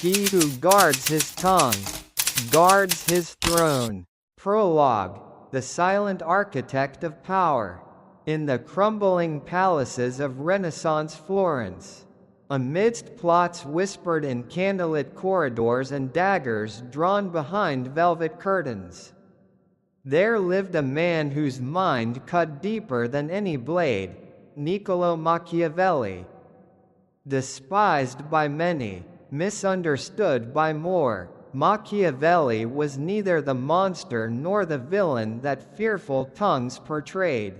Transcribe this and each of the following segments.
He who guards his tongue guards his throne. Prologue. The silent architect of power. In the crumbling palaces of Renaissance Florence, amidst plots whispered in candlelit corridors and daggers drawn behind velvet curtains, there lived a man whose mind cut deeper than any blade, Niccolò Machiavelli. Despised by many, misunderstood by more, Machiavelli was neither the monster nor the villain that fearful tongues portrayed.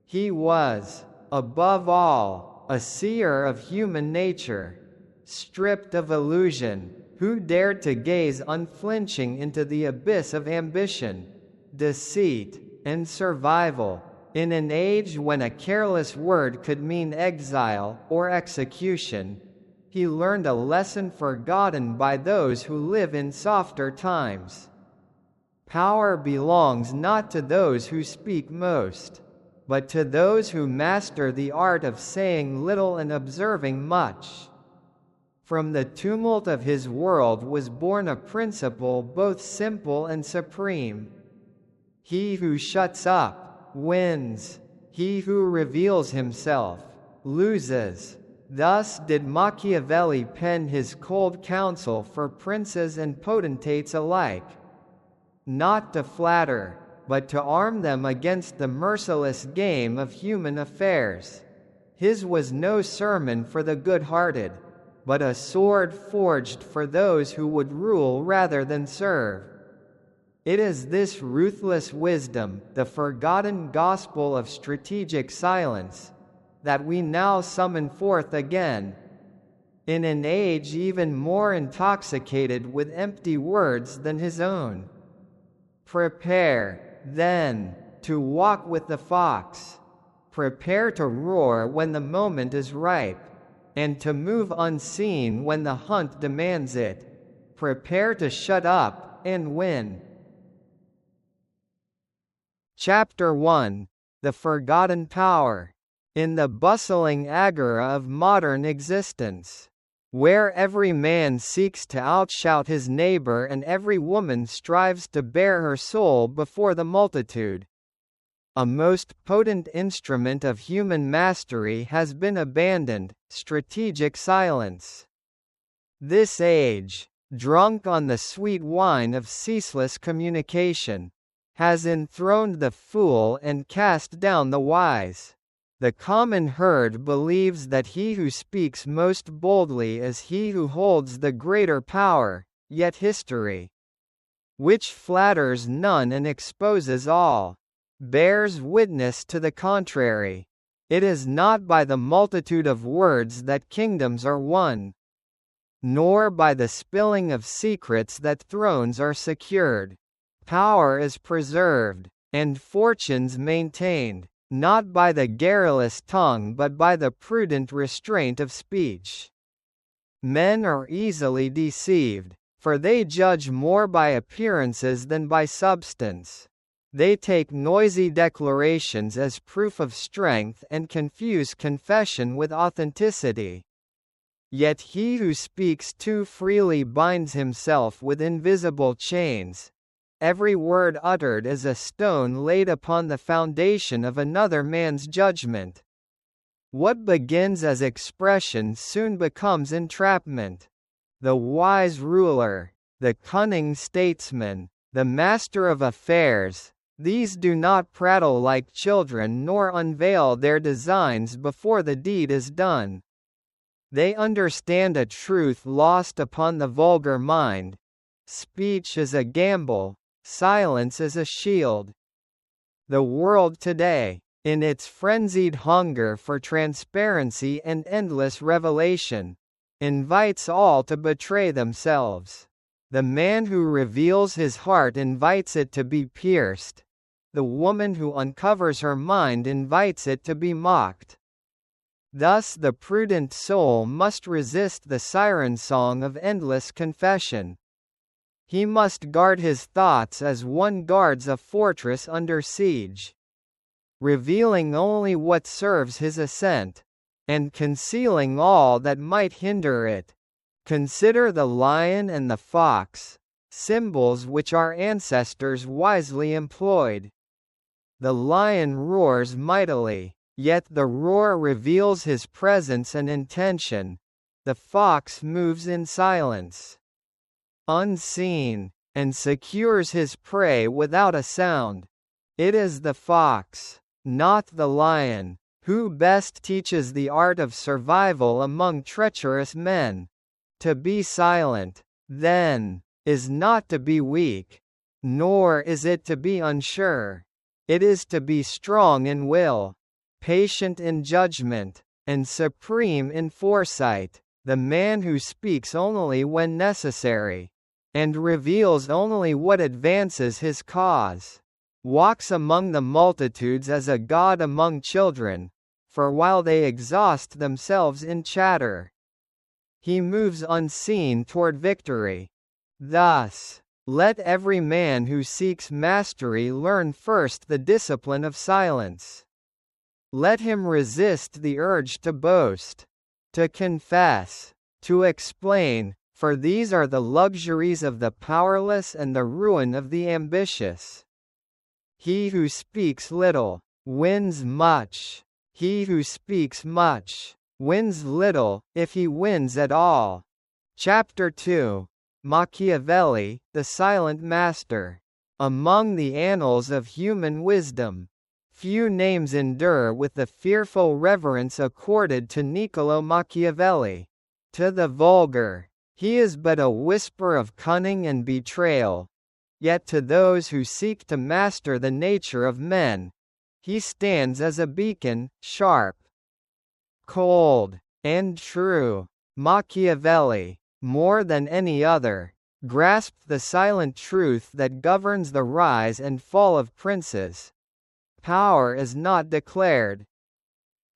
He was, above all, a seer of human nature, stripped of illusion, who dared to gaze unflinching into the abyss of ambition, deceit, and survival, in an age when a careless word could mean exile or execution. He learned a lesson forgotten by those who live in softer times. Power belongs not to those who speak most, but to those who master the art of saying little and observing much. From the tumult of his world was born a principle both simple and supreme. He who shuts up wins. He who reveals himself loses. Thus did Machiavelli pen his cold counsel for princes and potentates alike. Not to flatter, but to arm them against the merciless game of human affairs. His was no sermon for the good-hearted, but a sword forged for those who would rule rather than serve. It is this ruthless wisdom, the forgotten gospel of strategic silence, that we now summon forth again, in an age even more intoxicated with empty words than his own. Prepare, then, to walk with the fox. Prepare to roar when the moment is ripe, and to move unseen when the hunt demands it. Prepare to shut up and win. Chapter 1. The Forgotten Power. In the bustling agora of modern existence, where every man seeks to outshout his neighbor and every woman strives to bear her soul before the multitude, a most potent instrument of human mastery has been abandoned: strategic silence. This age, drunk on the sweet wine of ceaseless communication, has enthroned the fool and cast down the wise. The common herd believes that he who speaks most boldly is he who holds the greater power, yet history, which flatters none and exposes all, bears witness to the contrary. It is not by the multitude of words that kingdoms are won, nor by the spilling of secrets that thrones are secured. Power is preserved, and fortunes maintained, not by the garrulous tongue but by the prudent restraint of speech. Men are easily deceived, for they judge more by appearances than by substance. They take noisy declarations as proof of strength and confuse confession with authenticity. Yet he who speaks too freely binds himself with invisible chains. Every word uttered is a stone laid upon the foundation of another man's judgment. What begins as expression soon becomes entrapment. The wise ruler, the cunning statesman, the master of affairs, these do not prattle like children nor unveil their designs before the deed is done. They understand a truth lost upon the vulgar mind. Speech is a gamble. Silence is a shield. The world today, in its frenzied hunger for transparency and endless revelation, invites all to betray themselves. The man who reveals his heart invites it to be pierced. The woman who uncovers her mind invites it to be mocked. Thus the prudent soul must resist the siren song of endless confession. He must guard his thoughts as one guards a fortress under siege, revealing only what serves his assent, and concealing all that might hinder it. Consider the lion and the fox, symbols which our ancestors wisely employed. The lion roars mightily, yet the roar reveals his presence and intention. The fox moves in silence, unseen, and secures his prey without a sound. It is the fox, not the lion, who best teaches the art of survival among treacherous men. To be silent, then, is not to be weak, nor is it to be unsure. It is to be strong in will, patient in judgment, and supreme in foresight. The man who speaks only when necessary, and reveals only what advances his cause, walks among the multitudes as a god among children, for while they exhaust themselves in chatter, he moves unseen toward victory. Thus, let every man who seeks mastery learn first the discipline of silence. Let him resist the urge to boast, to confess, to explain, for these are the luxuries of the powerless and the ruin of the ambitious. He who speaks little, wins much. He who speaks much, wins little, if he wins at all. Chapter 2. Machiavelli, the Silent Master. Among the annals of human wisdom, few names endure with the fearful reverence accorded to Niccolò Machiavelli. To the vulgar, he is but a whisper of cunning and betrayal. Yet to those who seek to master the nature of men, he stands as a beacon, sharp, cold, and true. Machiavelli, more than any other, grasped the silent truth that governs the rise and fall of princes. Power is not declared.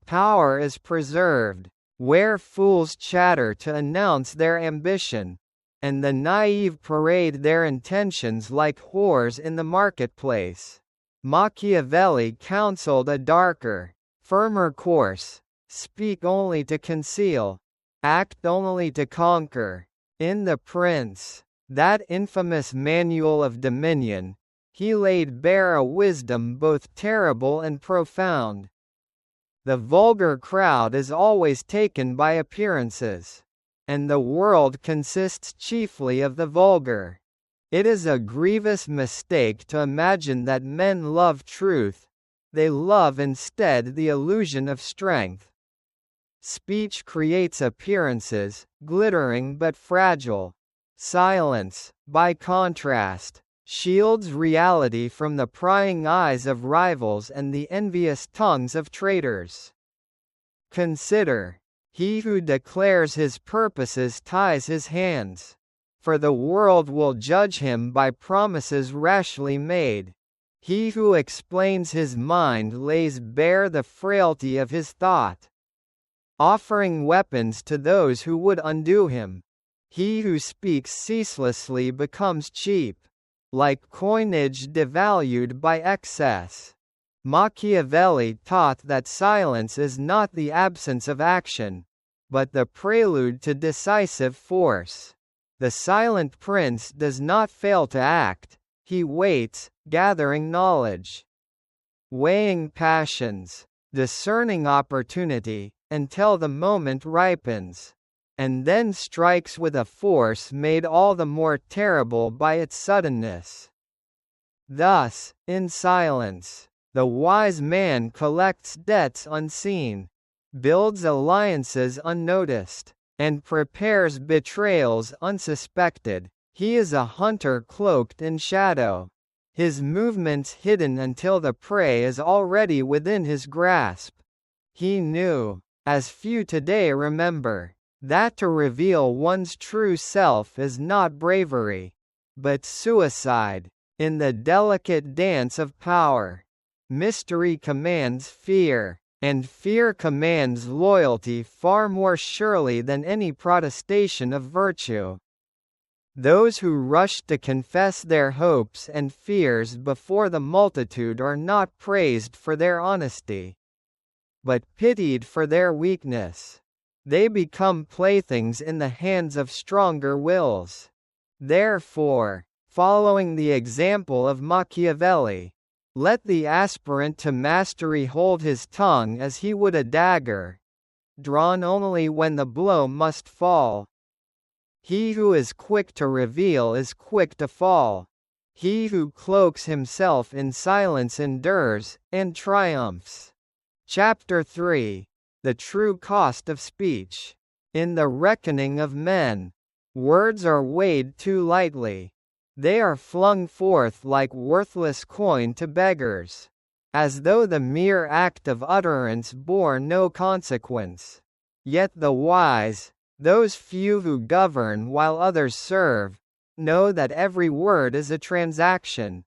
Power is preserved, where fools chatter to announce their ambition, and the naive parade their intentions like whores in the marketplace. Machiavelli counseled a darker, firmer course: speak only to conceal, act only to conquer. In The Prince, that infamous manual of dominion, he laid bare a wisdom both terrible and profound. The vulgar crowd is always taken by appearances, and the world consists chiefly of the vulgar. It is a grievous mistake to imagine that men love truth; they love instead the illusion of strength. Speech creates appearances, glittering but fragile. Silence, by contrast, shields reality from the prying eyes of rivals and the envious tongues of traitors. Consider, he who declares his purposes ties his hands, for the world will judge him by promises rashly made. He who explains his mind lays bare the frailty of his thought, offering weapons to those who would undo him. He who speaks ceaselessly becomes cheap, like coinage devalued by excess. Machiavelli taught that silence is not the absence of action, but the prelude to decisive force. The silent prince does not fail to act, he waits, gathering knowledge, weighing passions, discerning opportunity, until the moment ripens, and then strikes with a force made all the more terrible by its suddenness. Thus, in silence, the wise man collects debts unseen, builds alliances unnoticed, and prepares betrayals unsuspected. He is a hunter cloaked in shadow, his movements hidden until the prey is already within his grasp. He knew, as few today remember, that to reveal one's true self is not bravery, but suicide. In the delicate dance of power, mystery commands fear, and fear commands loyalty far more surely than any protestation of virtue. Those who rush to confess their hopes and fears before the multitude are not praised for their honesty, but pitied for their weakness. They become playthings in the hands of stronger wills. Therefore, following the example of Machiavelli, let the aspirant to mastery hold his tongue as he would a dagger, drawn only when the blow must fall. He who is quick to reveal is quick to fall. He who cloaks himself in silence endures, and triumphs. Chapter 3. The True Cost of Speech. In the reckoning of men, words are weighed too lightly. They are flung forth like worthless coin to beggars, as though the mere act of utterance bore no consequence. Yet the wise, those few who govern while others serve, know that every word is a transaction,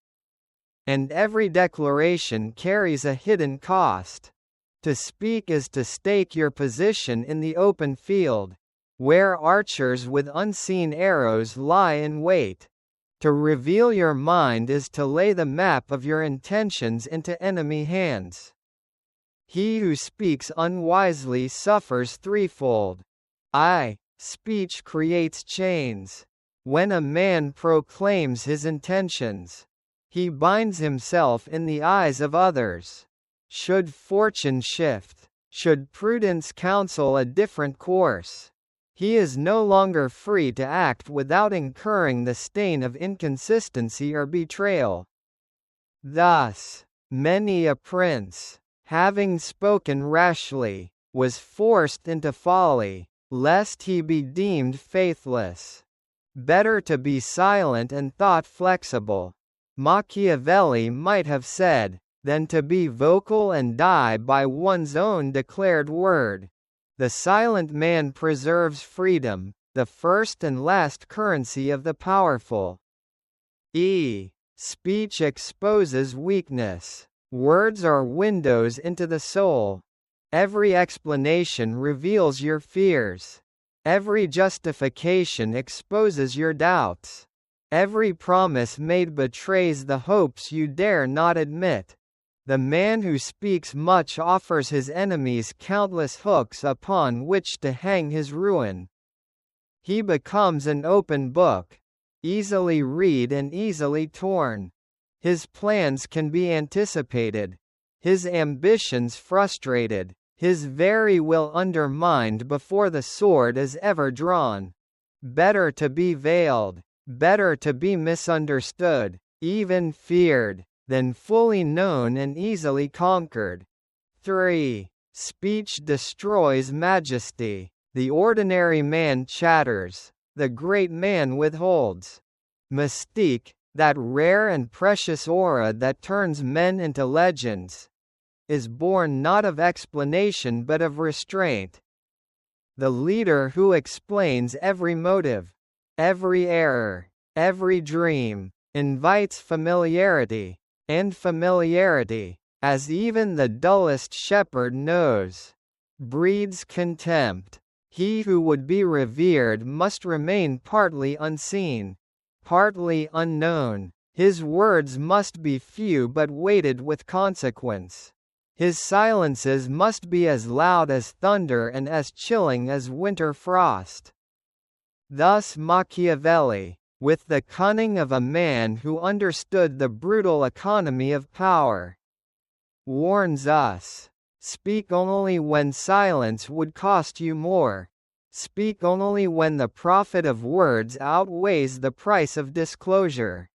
and every declaration carries a hidden cost. To speak is to stake your position in the open field, where archers with unseen arrows lie in wait. To reveal your mind is to lay the map of your intentions into enemy hands. He who speaks unwisely suffers threefold. Speech creates chains. When a man proclaims his intentions, he binds himself in the eyes of others. Should fortune shift, should prudence counsel a different course, he is no longer free to act without incurring the stain of inconsistency or betrayal. Thus, many a prince, having spoken rashly, was forced into folly, lest he be deemed faithless. Better to be silent and thought flexible, Machiavelli might have said, than to be vocal and die by one's own declared word. The silent man preserves freedom, the first and last currency of the powerful. Speech exposes weakness. Words are windows into the soul. Every explanation reveals your fears. Every justification exposes your doubts. Every promise made betrays the hopes you dare not admit. The man who speaks much offers his enemies countless hooks upon which to hang his ruin. He becomes an open book, easily read and easily torn. His plans can be anticipated, his ambitions frustrated, his very will undermined before the sword is ever drawn. Better to be veiled, better to be misunderstood, even feared, than fully known and easily conquered. 3. Speech destroys majesty. The ordinary man chatters, the great man withholds. Mystique, that rare and precious aura that turns men into legends, is born not of explanation but of restraint. The leader who explains every motive, every error, every dream, invites familiarity, and familiarity, as even the dullest shepherd knows, breeds contempt. He who would be revered must remain partly unseen, partly unknown. His words must be few but weighted with consequence. His silences must be as loud as thunder and as chilling as winter frost. Thus Machiavelli, with the cunning of a man who understood the brutal economy of power, warns us: speak only when silence would cost you more. Speak only when the profit of words outweighs the price of disclosure.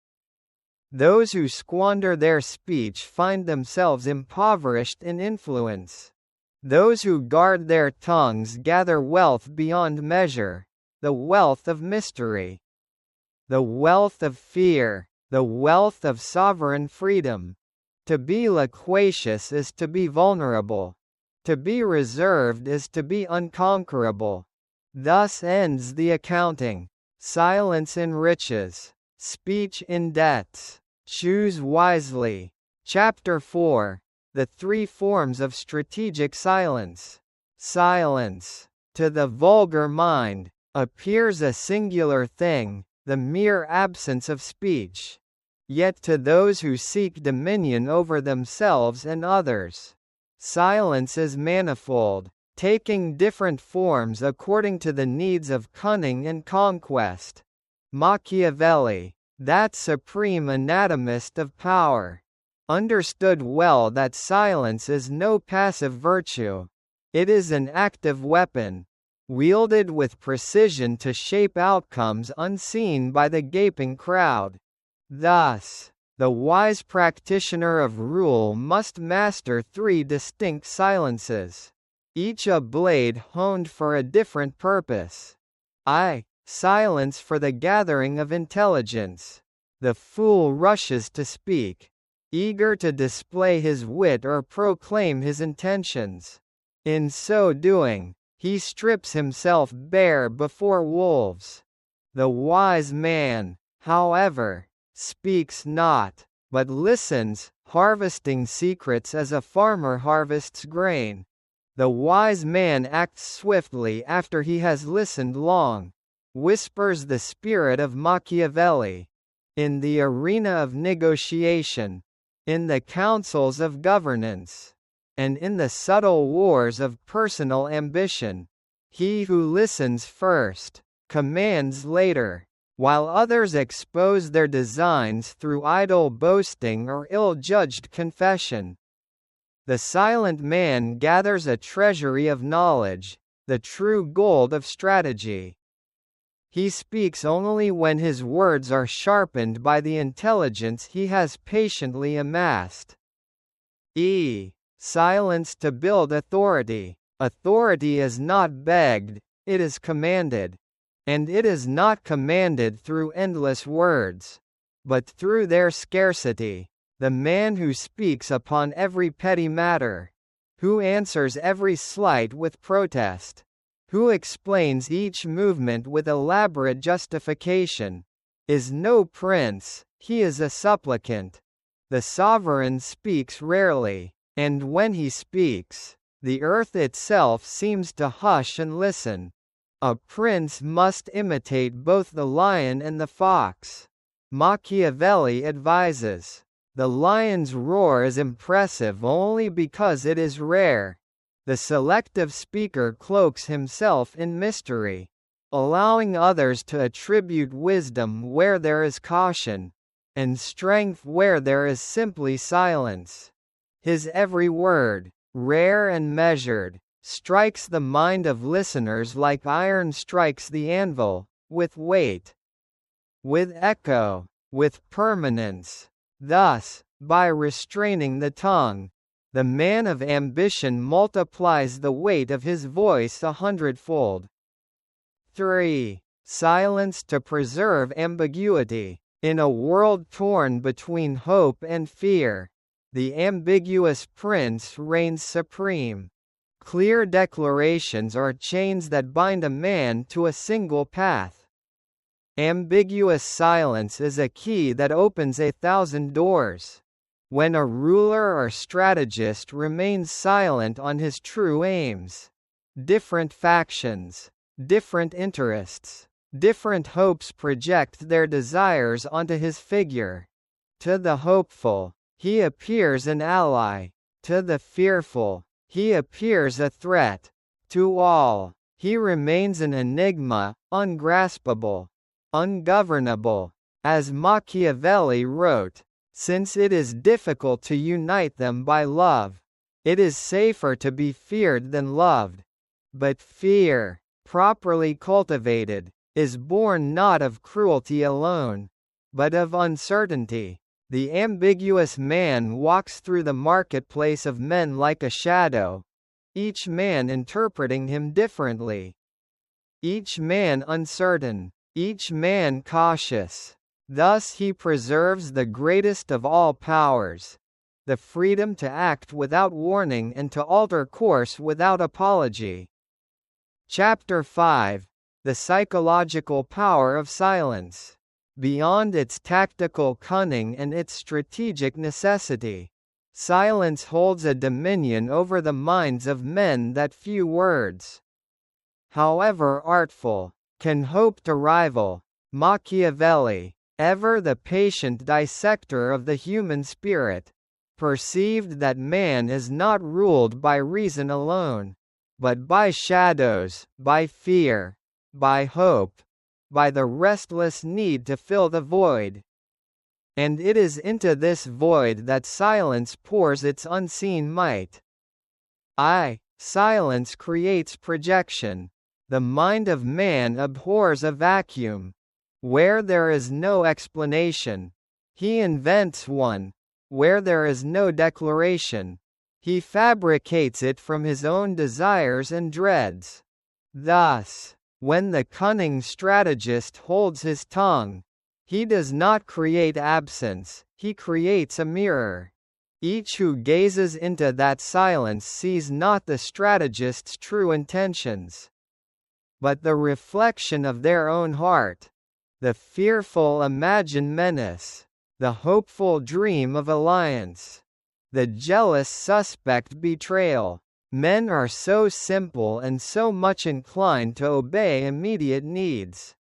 Those who squander their speech find themselves impoverished in influence. Those who guard their tongues gather wealth beyond measure, the wealth of mystery, the wealth of fear, the wealth of sovereign freedom. To be loquacious is to be vulnerable. To be reserved is to be unconquerable. Thus ends the accounting. Silence enriches. Speech indebts. Choose wisely. Chapter 4. The three forms of strategic silence. Silence, to the vulgar mind, appears a singular thing, the mere absence of speech. Yet to those who seek dominion over themselves and others, silence is manifold, taking different forms according to the needs of cunning and conquest. Machiavelli, that supreme anatomist of power, understood well that silence is no passive virtue. It is an active weapon, wielded with precision to shape outcomes unseen by the gaping crowd. Thus, the wise practitioner of rule must master three distinct silences, each a blade honed for a different purpose. Silence for the gathering of intelligence. The fool rushes to speak, eager to display his wit or proclaim his intentions. In so doing, he strips himself bare before wolves. The wise man, however, speaks not, but listens, harvesting secrets as a farmer harvests grain. The wise man acts swiftly after he has listened long, whispers the spirit of Machiavelli. In the arena of negotiation, in the councils of governance, and in the subtle wars of personal ambition, he who listens first, commands later, while others expose their designs through idle boasting or ill-judged confession. The silent man gathers a treasury of knowledge, the true gold of strategy. He speaks only when his words are sharpened by the intelligence he has patiently amassed. Silence to build authority. Authority is not begged, it is commanded. And it is not commanded through endless words, but through their scarcity. The man who speaks upon every petty matter, who answers every slight with protest, who explains each movement with elaborate justification, is no prince, he is a supplicant. The sovereign speaks rarely, and when he speaks, the earth itself seems to hush and listen. A prince must imitate both the lion and the fox. Machiavelli advises, the lion's roar is impressive only because it is rare. The selective speaker cloaks himself in mystery, allowing others to attribute wisdom where there is caution, and strength where there is simply silence. His every word, rare and measured, strikes the mind of listeners like iron strikes the anvil, with weight, with echo, with permanence. Thus, by restraining the tongue, the man of ambition multiplies the weight of his voice 100-fold. 3. Silence to preserve ambiguity. In a world torn between hope and fear, the ambiguous prince reigns supreme. Clear declarations are chains that bind a man to a single path. Ambiguous silence is a key that opens 1,000 doors. When a ruler or strategist remains silent on his true aims, different factions, different interests, different hopes project their desires onto his figure. To the hopeful, he appears an ally. To the fearful, he appears a threat. To all, he remains an enigma, ungraspable, ungovernable. As Machiavelli wrote, since it is difficult to unite them by love, it is safer to be feared than loved. But fear, properly cultivated, is born not of cruelty alone, but of uncertainty. The ambiguous man walks through the marketplace of men like a shadow, each man interpreting him differently. Each man uncertain, each man cautious. Thus he preserves the greatest of all powers, the freedom to act without warning and to alter course without apology. Chapter 5. The psychological power of silence. Beyond its tactical cunning and its strategic necessity, silence holds a dominion over the minds of men that few words, however artful, can hope to rival. Machiavelli, ever the patient dissector of the human spirit, perceived that man is not ruled by reason alone, but by shadows, by fear, by hope, by the restless need to fill the void. And it is into this void that silence pours its unseen might. Silence creates projection. The mind of man abhors a vacuum. Where there is no explanation, he invents one. Where there is no declaration, he fabricates it from his own desires and dreads. Thus, when the cunning strategist holds his tongue, he does not create absence, he creates a mirror. Each who gazes into that silence sees not the strategist's true intentions, but the reflection of their own heart, the fearful imagined menace, the hopeful dream of alliance, the jealous suspect betrayal. Men are so simple and so much inclined to obey immediate needs.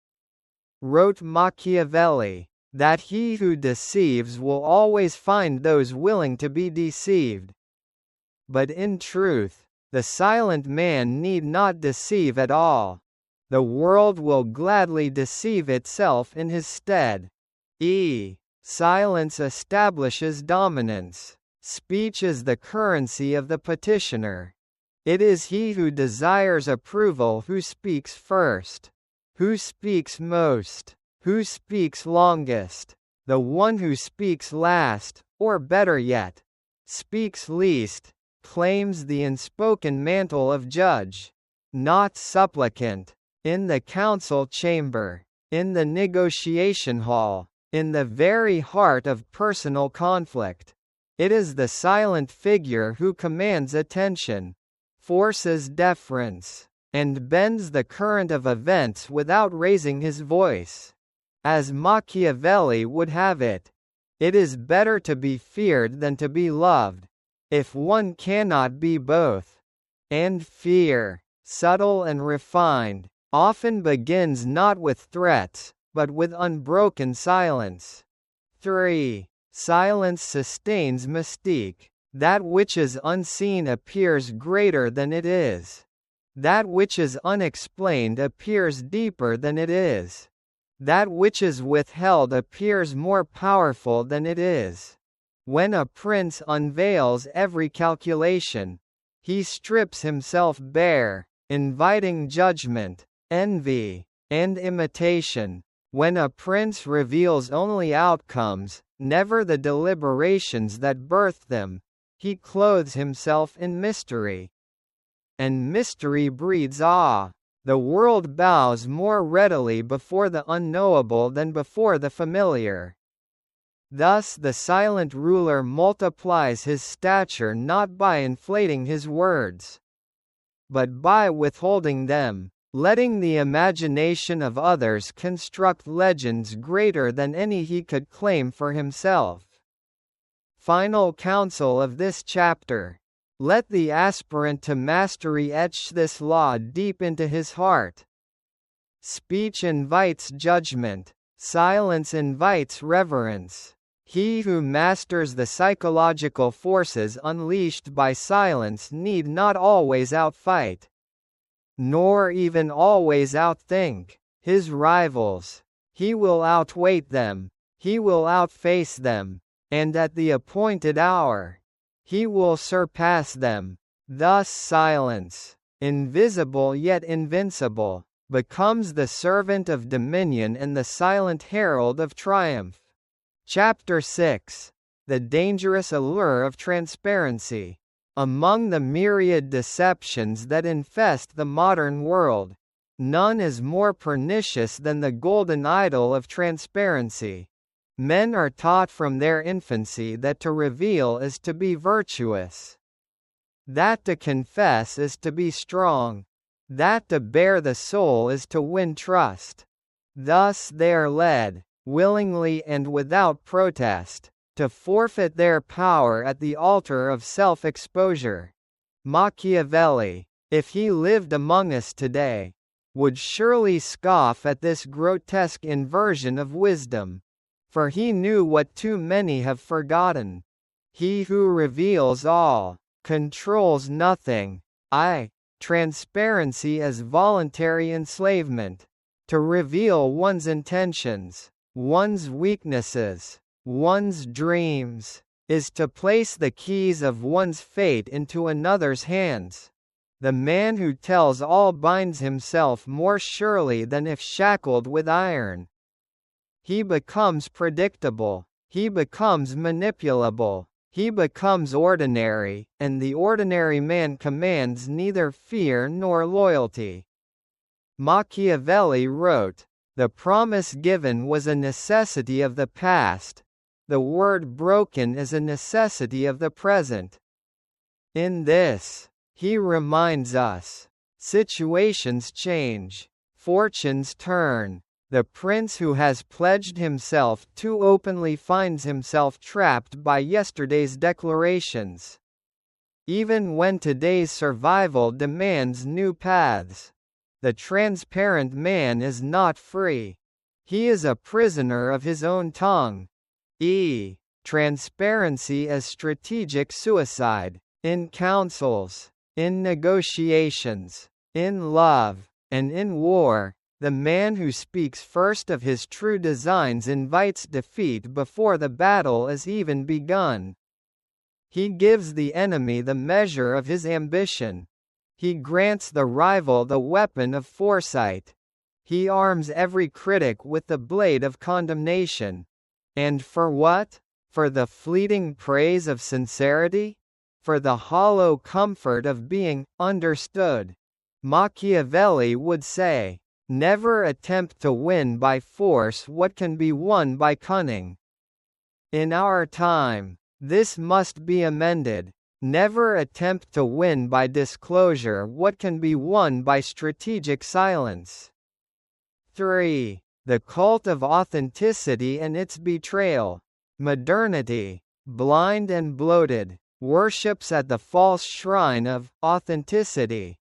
Wrote Machiavelli, that he who deceives will always find those willing to be deceived. But in truth, the silent man need not deceive at all. The world will gladly deceive itself in his stead. Silence establishes dominance. Speech is the currency of the petitioner. It is he who desires approval who speaks first, who speaks most, who speaks longest. The one who speaks last, or better yet, speaks least, claims the unspoken mantle of judge, not supplicant. In the council chamber, in the negotiation hall, in the very heart of personal conflict, it is the silent figure who commands attention, forces deference, and bends the current of events without raising his voice. As Machiavelli would have it, it is better to be feared than to be loved, if one cannot be both. And fear, subtle and refined, often begins not with threats, but with unbroken silence. 3. Silence sustains mystique. That which is unseen appears greater than it is. That which is unexplained appears deeper than it is. That which is withheld appears more powerful than it is. When a prince unveils every calculation, he strips himself bare, inviting judgment, envy, and imitation. When a prince reveals only outcomes, never the deliberations that birthed them, he clothes himself in mystery. And mystery breeds awe. The world bows more readily before the unknowable than before the familiar. Thus the silent ruler multiplies his stature not by inflating his words, but by withholding them, letting the imagination of others construct legends greater than any he could claim for himself. Final counsel of this chapter. Let the aspirant to mastery etch this law deep into his heart. Speech invites judgment, silence invites reverence. He who masters the psychological forces unleashed by silence need not always outfight, nor even always outthink, his rivals. He will outweight them, he will outface them, and at the appointed hour, he will surpass them. Thus silence, invisible yet invincible, becomes the servant of dominion and the silent herald of triumph. Chapter 6. The dangerous allure of transparency. Among the myriad deceptions that infest the modern world, none is more pernicious than the golden idol of transparency. Men are taught from their infancy that to reveal is to be virtuous, that to confess is to be strong, that to bare the soul is to win trust. Thus they are led, willingly and without protest, to forfeit their power at the altar of self-exposure. Machiavelli, if he lived among us today, would surely scoff at this grotesque inversion of wisdom, for he knew what too many have forgotten. He who reveals all, controls nothing. Transparency as voluntary enslavement. To reveal one's intentions, one's weaknesses, one's dreams, is to place the keys of one's fate into another's hands. The man who tells all binds himself more surely than if shackled with iron. He becomes predictable, he becomes manipulable, he becomes ordinary, and the ordinary man commands neither fear nor loyalty. Machiavelli wrote, "The promise given was a necessity of the past, the word broken is a necessity of the present." In this, he reminds us, situations change, fortunes turn. The prince who has pledged himself too openly finds himself trapped by yesterday's declarations. Even when today's survival demands new paths, the transparent man is not free. He is a prisoner of his own tongue. Transparency as strategic suicide, in councils, in negotiations, in love, and in war. The man who speaks first of his true designs invites defeat before the battle is even begun. He gives the enemy the measure of his ambition. He grants the rival the weapon of foresight. He arms every critic with the blade of condemnation. And for what? For the fleeting praise of sincerity? For the hollow comfort of being understood? Machiavelli would say, "Never attempt to win by force what can be won by cunning." In our time, this must be amended. Never attempt to win by disclosure what can be won by strategic silence. 3. The cult of authenticity and its betrayal. Modernity, blind and bloated, worships at the false shrine of authenticity.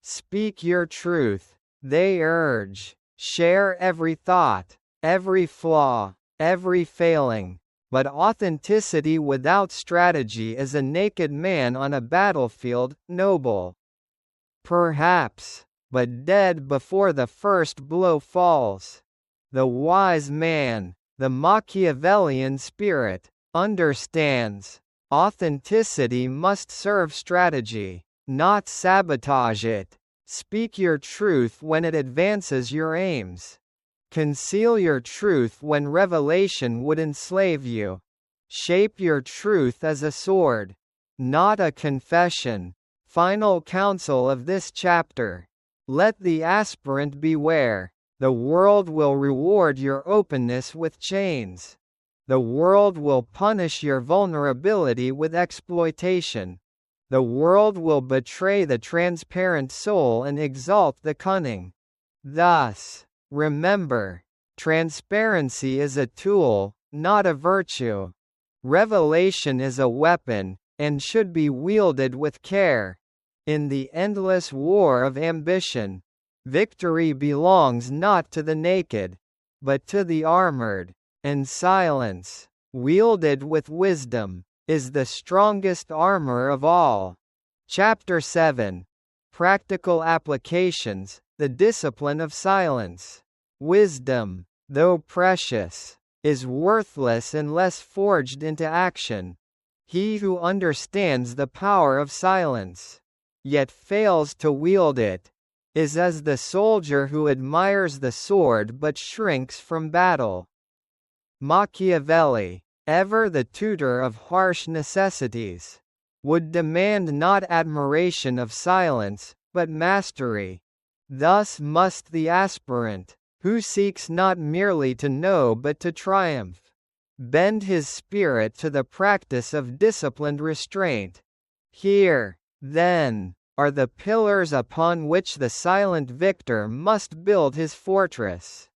Speak your truth, they urge. Share every thought, every flaw, every failing. But authenticity without strategy is a naked man on a battlefield, noble, perhaps, but dead before the first blow falls. The wise man, the Machiavellian spirit, understands. Authenticity must serve strategy, not sabotage it. Speak your truth when it advances your aims. Conceal your truth when revelation would enslave you. Shape your truth as a sword, not a confession. Final counsel of this chapter. Let the aspirant beware. The world will reward your openness with chains. The world will punish your vulnerability with exploitation. The world will betray the transparent soul and exalt the cunning. Thus, remember, transparency is a tool, not a virtue. Revelation is a weapon, and should be wielded with care. In the endless war of ambition, victory belongs not to the naked, but to the armored, and silence, wielded with wisdom, is the strongest armor of all. Chapter 7. Practical Applications, the Discipline of Silence. Wisdom, though precious, is worthless unless forged into action. He who understands the power of silence, yet fails to wield it, is as the soldier who admires the sword but shrinks from battle. Machiavelli, ever the tutor of harsh necessities, would demand not admiration of silence, but mastery. Thus must the aspirant, who seeks not merely to know but to triumph, bend his spirit to the practice of disciplined restraint. Here, then, are the pillars upon which the silent victor must build his fortress.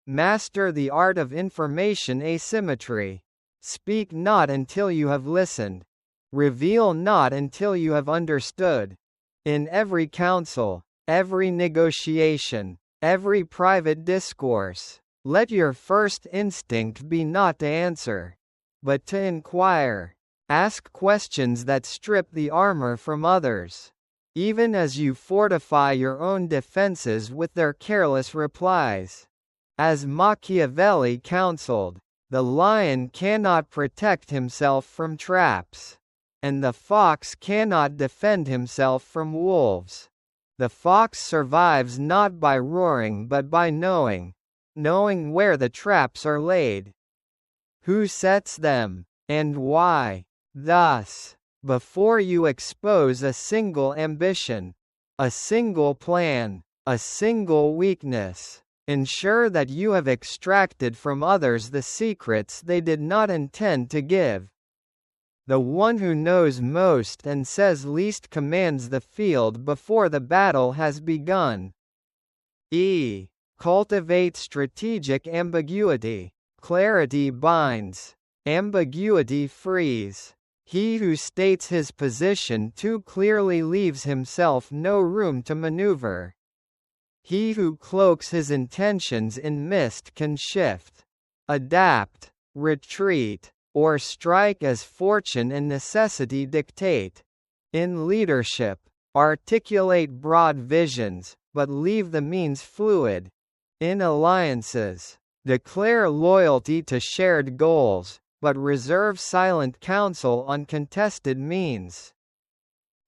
Master the art of information asymmetry. Speak not until you have listened. Reveal not until you have understood. In every council, every negotiation, every private discourse, let your first instinct be not to answer, but to inquire. Ask questions that strip the armor from others. even as you fortify your own defenses with their careless replies. As Machiavelli counseled, the lion cannot protect himself from traps, and the fox cannot defend himself from wolves. The fox survives not by roaring but by knowing where the traps are laid, who sets them, and why. Thus, before you expose a single ambition, a single plan, a single weakness, ensure that you have extracted from others the secrets they did not intend to give. The one who knows most and says least commands the field before the battle has begun. Cultivate strategic ambiguity. Clarity binds, ambiguity frees. He who states his position too clearly leaves himself no room to maneuver. He who cloaks his intentions in mist can shift, adapt, retreat, or strike as fortune and necessity dictate. In leadership, articulate broad visions, but leave the means fluid. In alliances, declare loyalty to shared goals, but reserve silent counsel on contested means.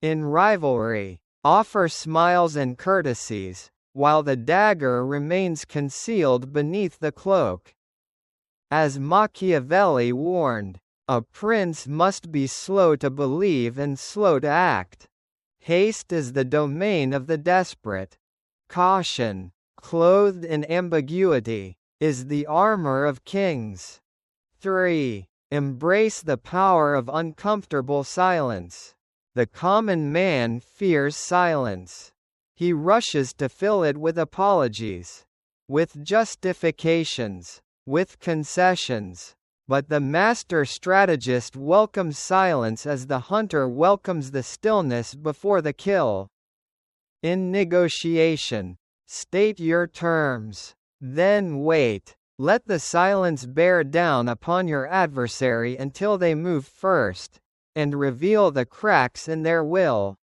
In rivalry, offer smiles and courtesies, while the dagger remains concealed beneath the cloak. As Machiavelli warned, a prince must be slow to believe and slow to act. Haste is the domain of the desperate. Caution, clothed in ambiguity, is the armor of kings. 3. Embrace the power of uncomfortable silence. The common man fears silence. He rushes to fill it with apologies, with justifications, with concessions. But the master strategist welcomes silence as the hunter welcomes the stillness before the kill. In negotiation, state your terms, then wait. Let the silence bear down upon your adversary until they move first, and reveal the cracks in their will.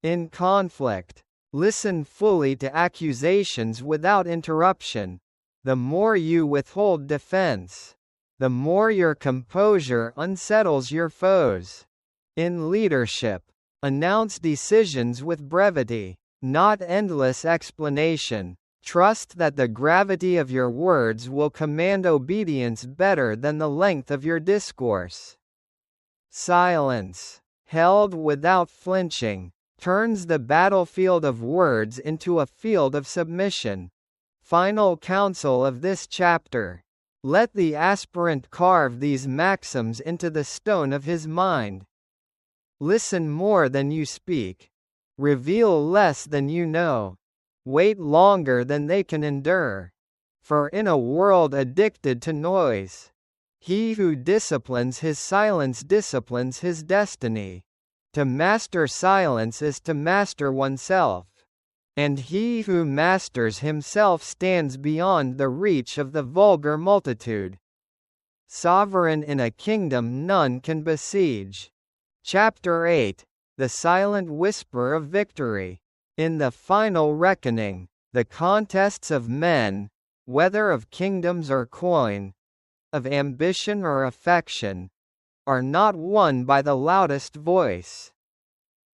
In conflict, listen fully to accusations without interruption. The more you withhold defense, the more your composure unsettles your foes. In leadership, announce decisions with brevity, not endless explanation. Trust that the gravity of your words will command obedience better than the length of your discourse. Silence, held without flinching, turns the battlefield of words into a field of submission. Final counsel of this chapter. Let the aspirant carve these maxims into the stone of his mind. Listen more than you speak. Reveal less than you know. Wait longer than they can endure. For in a world addicted to noise, he who disciplines his silence disciplines his destiny. To master silence is to master oneself. And he who masters himself stands beyond the reach of the vulgar multitude. Sovereign in a kingdom none can besiege. Chapter 8. The silent whisper of victory. In the final reckoning, the contests of men, whether of kingdoms or coin, of ambition or affection, are not won by the loudest voice,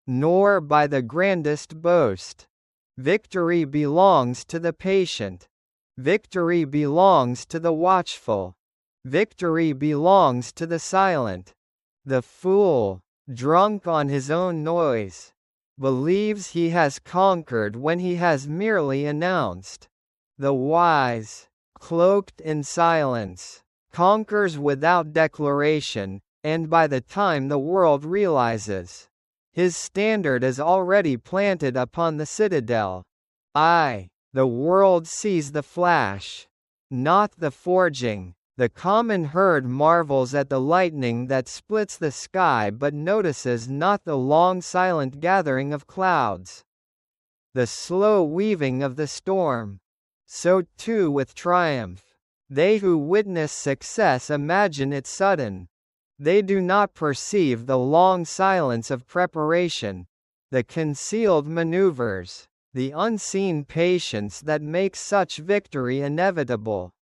nor by the grandest boast. Victory belongs to the patient. Victory belongs to the watchful. Victory belongs to the silent. The fool, drunk on his own noise, believes he has conquered when he has merely announced. The wise, cloaked in silence, conquers without declaration, and by the time the world realizes, his standard is already planted upon the citadel. The world sees the flash, not the forging. The common herd marvels at the lightning that splits the sky but notices not the long silent gathering of clouds, the slow weaving of the storm. So too with triumph. They who witness success imagine it sudden. They do not perceive the long silence of preparation. the concealed maneuvers, the unseen patience that makes such victory inevitable.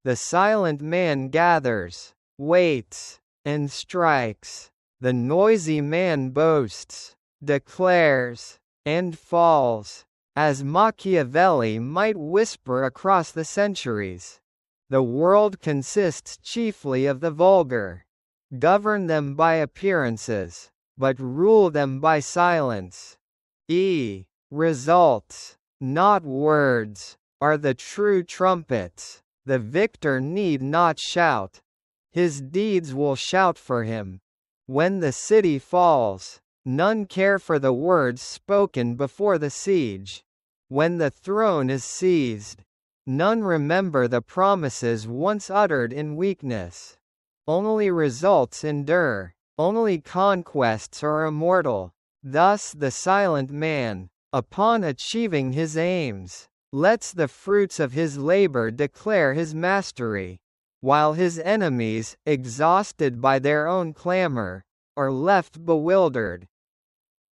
The silent man gathers, waits, and strikes. The noisy man boasts, declares, and falls. As Machiavelli might whisper across the centuries, the world consists chiefly of the vulgar. Govern them by appearances, but rule them by silence. Results, not words, are the true trumpets. The victor need not shout. His deeds will shout for him. When the city falls, none care for the words spoken before the siege. When the throne is seized, none remember the promises once uttered in weakness. Only results endure. Only conquests are immortal. Thus the silent man, upon achieving his aims, lets the fruits of his labor declare his mastery, while his enemies, exhausted by their own clamor, are left bewildered,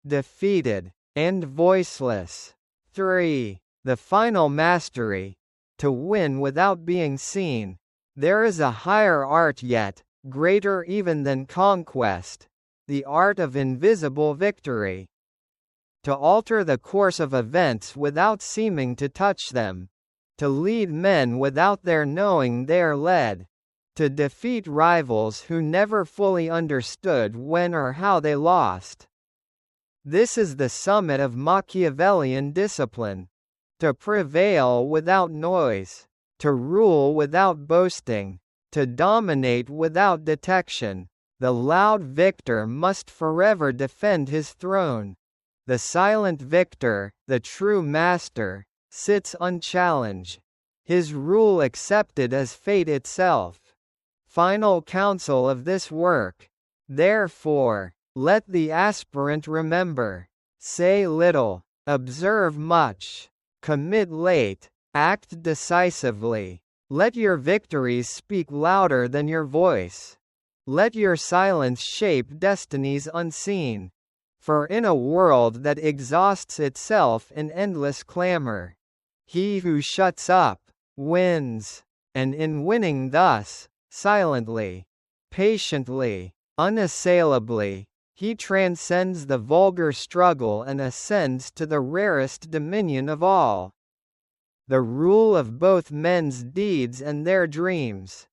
defeated, and voiceless. 3. The final mastery. To win without being seen. There is a higher art yet, greater even than conquest, the art of invisible victory. To alter the course of events without seeming to touch them. To lead men without their knowing they are led. To defeat rivals who never fully understood when or how they lost. This is the summit of Machiavellian discipline. To prevail without noise. To rule without boasting. To dominate without detection. The loud victor must forever defend his throne. The silent victor, the true master, sits unchallenged, his rule accepted as fate itself. Final counsel of this work. Therefore, let the aspirant remember. Say little, observe much, commit late, act decisively. Let your victories speak louder than your voice. Let your silence shape destinies unseen. For in a world that exhausts itself in endless clamor, he who shuts up, wins. And in winning thus, silently, patiently, unassailably, he transcends the vulgar struggle and ascends to the rarest dominion of all. The rule of both men's deeds and their dreams.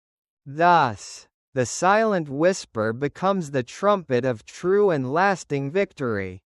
Thus, the silent whisper becomes the trumpet of true and lasting victory.